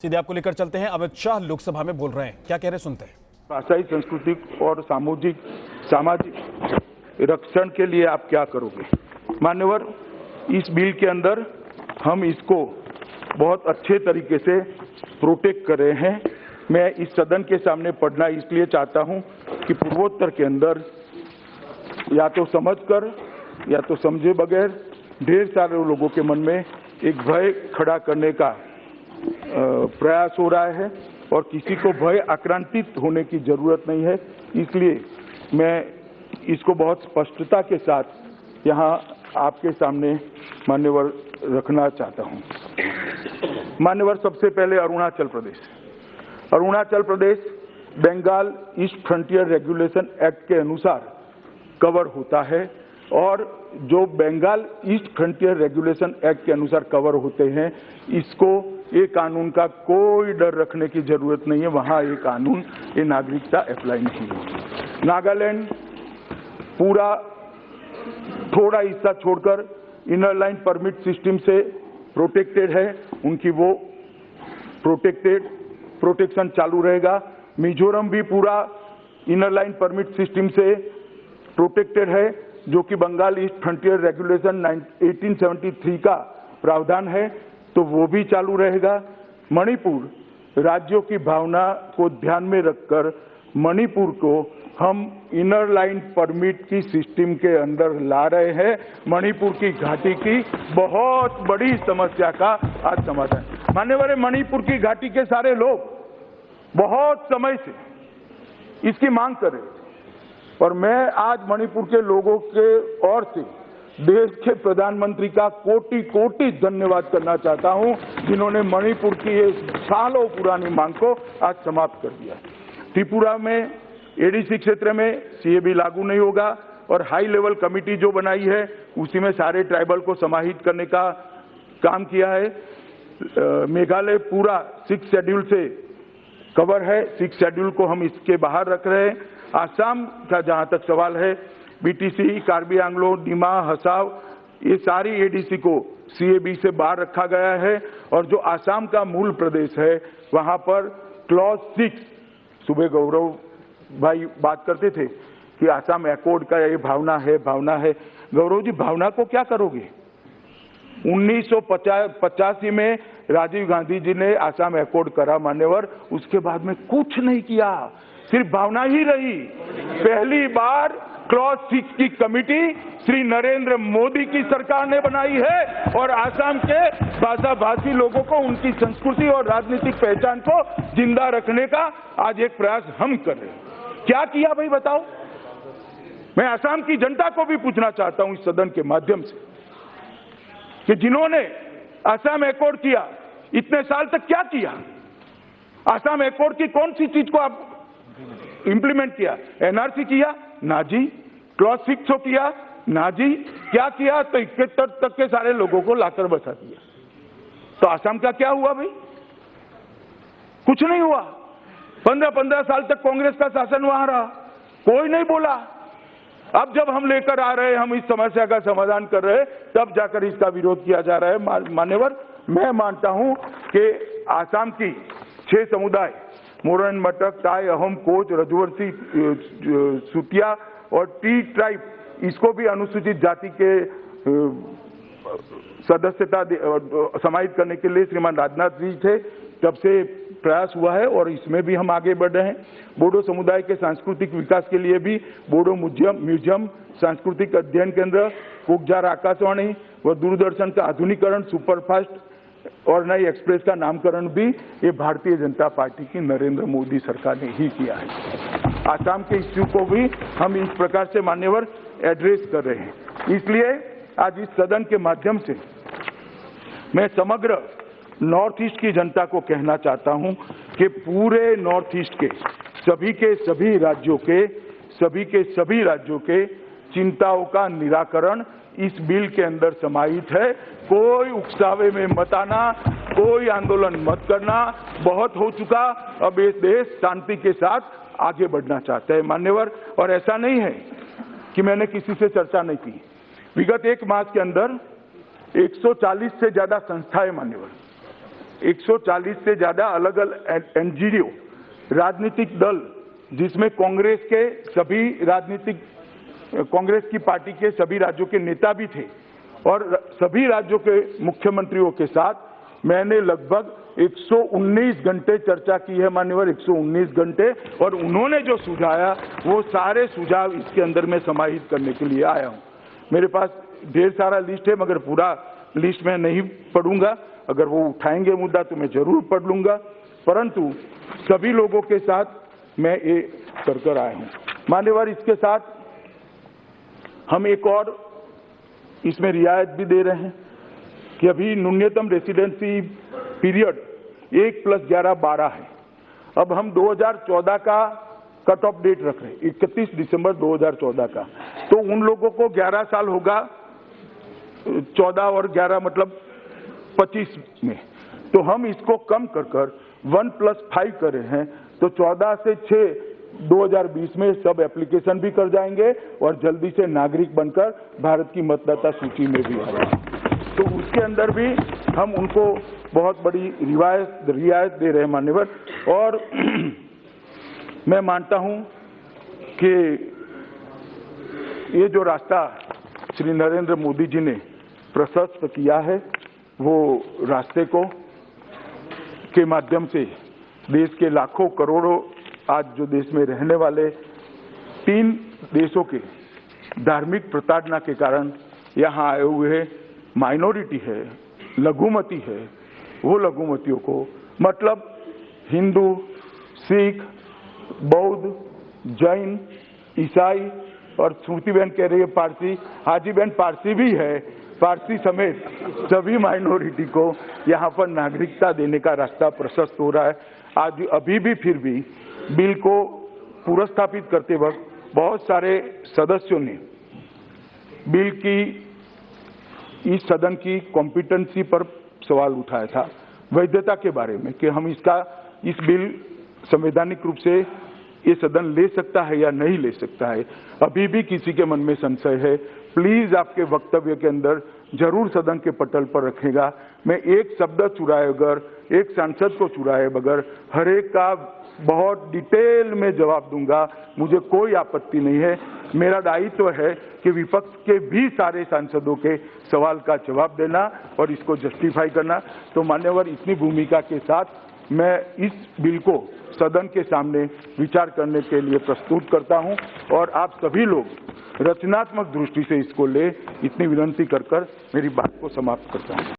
सीधे आपको लेकर चलते हैं। अमित शाह लोकसभा में बोल रहे हैं, क्या कह रहे सुनते हैं। भाषाई सांस्कृतिक और सामाजिक रक्षण के लिए आप क्या करोगे। मान्यवर, इस बिल के अंदर हम इसको बहुत अच्छे तरीके से प्रोटेक्ट कर रहे हैं। मैं इस सदन के सामने पढ़ना इसलिए चाहता हूं कि पूर्वोत्तर के अंदर या तो समझकर या तो समझे बगैर ढेर सारे लोगों के मन में एक भय खड़ा करने का प्रयास हो रहा है और किसी को भय आक्रांतित होने की जरूरत नहीं है। इसलिए मैं इसको बहुत स्पष्टता के साथ यहाँ आपके सामने मान्यवर रखना चाहता हूँ। मान्यवर, सबसे पहले Arunachal Pradesh Bengal East Frontier Regulation Act के अनुसार कवर होता है और जो Bengal East Frontier Regulation Act के अनुसार कवर होते हैं, इसको ये कानून का कोई डर रखने की जरूरत नहीं है। वहां ये कानून, ये नागरिकता अप्लाई नहीं होगी। नागालैंड पूरा थोड़ा हिस्सा छोड़कर इनर लाइन परमिट सिस्टम से प्रोटेक्टेड है, उनकी वो प्रोटेक्शन चालू रहेगा। मिजोरम भी पूरा इनर लाइन परमिट सिस्टम से प्रोटेक्टेड है, जो कि बंगाल ईस्ट फ्रंटियर रेगुलेशन 1873 का प्रावधान है, तो वो भी चालू रहेगा। मणिपुर राज्यों की भावना को ध्यान में रखकर मणिपुर को हम इनर लाइन परमिट की सिस्टम के अंदर ला रहे हैं। मणिपुर की घाटी की बहुत बड़ी समस्या का आज समाधान। मान्यवर, मणिपुर की घाटी के सारे लोग बहुत समय से इसकी मांग कर रहे थे और मैं आज मणिपुर के लोगों के ओर से देश के प्रधानमंत्री का कोटि कोटि धन्यवाद करना चाहता हूं, जिन्होंने मणिपुर की ये सालों पुरानी मांग को आज समाप्त कर दिया। त्रिपुरा में एडीसी क्षेत्र में सीएबी लागू नहीं होगा और हाई लेवल कमेटी जो बनाई है उसी में सारे ट्राइबल को समाहित करने का काम किया है। मेघालय पूरा 6 शेड्यूल से कवर है, 6 शेड्यूल को हम इसके बाहर रख रहे हैं। आसाम का जहां तक सवाल है, बीटीसी, कार्बी आंग्लो, डिमा, हसाव, ये सारी एडीसी को सीएबी से बाहर रखा गया है और जो आसाम का मूल प्रदेश है वहां पर क्लॉज 6, सुबह गौरव भाई बात करते थे कि आसाम एकॉर्ड का ये भावना है। गौरव जी, भावना को क्या करोगे। 1985 में राजीव गांधी जी ने आसाम एकॉर्ड करा मान्यवर, उसके बाद में कुछ नहीं किया, सिर्फ भावना ही रही। पहली बार क्लॉज 6 की कमेटी श्री नरेंद्र मोदी की सरकार ने बनाई है और आसाम के भाषाभाषी लोगों को उनकी संस्कृति और राजनीतिक पहचान को जिंदा रखने का आज एक प्रयास हम कर रहे हैं। क्या किया भाई बताओ। मैं आसाम की जनता को भी पूछना चाहता हूं इस सदन के माध्यम से कि जिन्होंने आसाम एकॉर्ड किया, इतने साल तक क्या किया। आसाम एकॉर्ड की कौन सी चीज को आप इंप्लीमेंट किया। एनआरसी किया ना जी, क्लॉज 6 किया ना जी, क्या किया तो 71 तक के सारे लोगों को लाकर बसा दिया। तो आसाम का क्या हुआ भाई, कुछ नहीं हुआ। 15 साल तक कांग्रेस का शासन वहां रहा, कोई नहीं बोला। अब जब हम लेकर आ रहे हैं, हम इस समस्या का समाधान कर रहे हैं, तब जाकर इसका विरोध किया जा रहा है। मान्यवर, मैं मानता हूं कि आसाम की 6 समुदाय, मोरन, मटक, टाई, अहोम, कोच, रजवंशी, सुतिया और टी ट्राइब, इसको भी अनुसूचित जाति के सदस्यता समाहित करने के लिए श्रीमान राजनाथ जी थे, तब से प्रयास हुआ है और इसमें भी हम आगे बढ़ रहे हैं। बोडो समुदाय के सांस्कृतिक विकास के लिए भी बोडो म्यूजियम, सांस्कृतिक अध्ययन केंद्र, कुकजार आकाशवाणी व दूरदर्शन का आधुनिकीकरण, सुपरफास्ट और नई एक्सप्रेस का नामकरण भी ये भारतीय जनता पार्टी की नरेंद्र मोदी सरकार ने ही किया है। आसाम के इश्यू को भी हम इस प्रकार से मान्यवर एड्रेस कर रहे हैं। इसलिए आज इस सदन के माध्यम से मैं समग्र नॉर्थ ईस्ट की जनता को कहना चाहता हूं कि पूरे नॉर्थ ईस्ट के सभी राज्यों के चिंताओं का निराकरण इस बिल के अंदर समाहित है। कोई उकसावे में मत आना, कोई आंदोलन मत करना, बहुत हो चुका। अब ये देश शांति के साथ आगे बढ़ना चाहता है मान्यवर। और ऐसा नहीं है कि मैंने किसी से चर्चा नहीं की। विगत 1 मास के अंदर 140 से ज्यादा संस्थाएं मान्यवर 140 से ज्यादा अलग अलग एनजीओ, राजनीतिक दल, जिसमें कांग्रेस की पार्टी के सभी राज्यों के नेता भी थे, और सभी राज्यों के मुख्यमंत्रियों के साथ मैंने लगभग 119 घंटे चर्चा की है मान्यवर, 119 घंटे, और उन्होंने जो सुझाया वो सारे सुझाव इसके अंदर में समाहित करने के लिए आया हूं। मेरे पास ढेर सारा लिस्ट है, मगर पूरा लिस्ट मैं नहीं पढ़ूंगा। अगर वो उठाएंगे मुद्दा तो मैं जरूर पढ़ लूंगा, परंतु सभी लोगों के साथ मैं ये कर आया हूं मान्यवर। इसके साथ हम एक और इसमें रियायत भी दे रहे हैं कि अभी न्यूनतम रेसिडेंसी पीरियड 1+11 12 है। अब हम 2014 का कट ऑफ डेट रख रहे हैं, 31 दिसंबर 2014 का, तो उन लोगों को 11 साल होगा, 14 और 11 मतलब 25 में, तो हम इसको कम कर 1+5 कर रहे हैं, तो 14 से 6 2020 में सब एप्लीकेशन भी कर जाएंगे और जल्दी से नागरिक बनकर भारत की मतदाता सूची में भी आ जाएंगे। तो उसके अंदर भी हम उनको बहुत बड़ी रियायत दे रहे हैं मान्यवर। और मैं मानता हूं कि ये जो रास्ता श्री नरेंद्र मोदी जी ने प्रशस्त किया है, वो रास्ते को के माध्यम से देश के लाखों करोड़ों आज जो देश में रहने वाले 3 देशों के धार्मिक प्रताड़ना के कारण यहाँ आए हुए माइनॉरिटी है, लघुमती है, वो लघुमतियों को, मतलब हिंदू, सिख, बौद्ध, जैन, ईसाई, और श्रुति बहन कह रही है पारसी, हाजी बहन पारसी भी है, पारसी समेत सभी माइनॉरिटी को यहाँ पर नागरिकता देने का रास्ता प्रशस्त हो रहा है। आज अभी भी फिर भी बिल को पुनर्स्थापित करते वक्त बहुत सारे सदस्यों ने बिल की इस सदन की कॉम्पिटेंसी पर सवाल उठाया था, वैधता के बारे में, कि हम इस बिल संवैधानिक रूप से ये सदन ले सकता है या नहीं ले सकता है। अभी भी किसी के मन में संशय है, प्लीज आपके वक्तव्य के अंदर जरूर सदन के पटल पर रखेगा। मैं एक शब्द चुराए बगैर, एक सांसद को चुराए बगैर हर एक का बहुत डिटेल में जवाब दूंगा, मुझे कोई आपत्ति नहीं है। मेरा दायित्व है कि विपक्ष के भी सारे सांसदों के सवाल का जवाब देना और इसको जस्टिफाई करना। तो मान्यवर, इतनी भूमिका के साथ मैं इस बिल को सदन के सामने विचार करने के लिए प्रस्तुत करता हूं, और आप सभी लोग रचनात्मक दृष्टि से इसको ले, इतनी विनंती कर मेरी बात को समाप्त करता हूं।